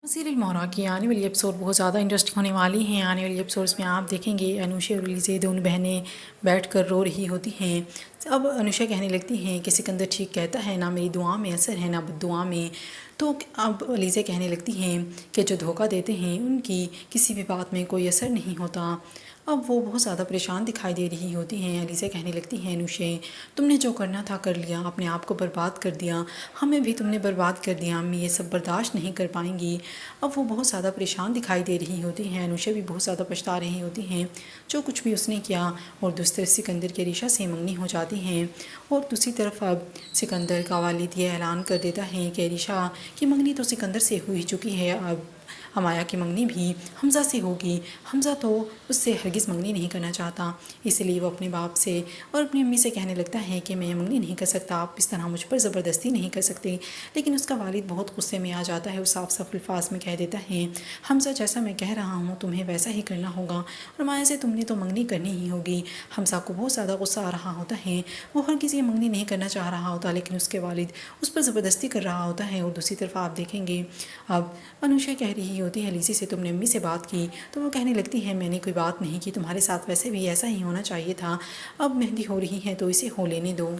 Serial مورا کی آنے والی ایپیسوڈ بہت زیادہ انٹرسٹنگ ہونے والی ہیں۔ آنے والی ایپیسوڈس میں آپ دیکھیں گے انوشا اور لیزے دونوں بہنیں بیٹھ کر رو رہی ہوتی ہیں۔ اب انوشا کہنے لگتی ہیں کہ سکندر ٹھیک کہتا ہے، نہ میری دعا میں اثر ہے نہ بد دعا میں۔ تو اب لیزے کہنے لگتی ہیں کہ جو دھوکہ دیتے ہیں ان کی کسی بھی بات میں کوئی اثر نہیں ہوتا۔ اب وہ بہت زیادہ پریشان دکھائی دے رہی ہوتی ہیں۔ لیزے کہنے لگتی ہیں انوشا تم نے جو کرنا تھا کر لیا، اپنے آپ کو برباد کر دیا، ہمیں بھی تم نے برباد کر دیا، امی یہ سب برداشت نہیں کر پائیں گی۔ اب وہ بہت زیادہ پریشان دکھائی دے رہی ہوتی ہیں۔ انوشا بھی بہت زیادہ پچھتا رہی ہوتی ہیں جو کچھ بھی اس نے کیا، اور دوسری طرف سکندر کے ریشا سے منگنی ہو جاتی ہیں، اور دوسری طرف اب سکندر کا والد یہ اعلان کر دیتا ہے کہ ریشا کی منگنی تو سکندر سے ہو ہی چکی ہے، اب ہمایا کی منگنی بھی حمزہ سے ہوگی۔ حمزہ تو اس سے ہرگز منگنی نہیں کرنا چاہتا، اس لیے وہ اپنے باپ سے اور اپنی امی سے کہنے لگتا ہے کہ میں منگنی نہیں کر سکتا، آپ اس طرح مجھ پر زبردستی نہیں کر سکتے۔ لیکن اس کا والد بہت غصے میں آ جاتا ہے، وہ صاف صاف الفاظ میں کہہ دیتا ہے حمزہ جیسا میں کہہ رہا ہوں تمہیں ویسا ہی کرنا ہوگا، اور مایا سے تم نے تو منگنی کرنی ہی ہوگی۔ حمزہ کو بہت زیادہ غصہ آ رہا ہوتا ہے، وہ ہرگز یہ منگنی نہیں کرنا چاہ رہا ہوتا، لیکن اس کے والد اس پر زبردستی کر رہا ہوتا ہے۔ اور دوسری طرف آپ دیکھیں گے اب انوشا کہہ رہی ہوتی ہے لیزی سے تم نے امی سے بات کی، تو وہ کہنے لگتی ہے میں نے کوئی بات نہیں کی، تمہارے ساتھ ویسے بھی ایسا ہی ہونا چاہیے تھا، اب مہندی ہو رہی ہے تو اسے ہو لینے دو۔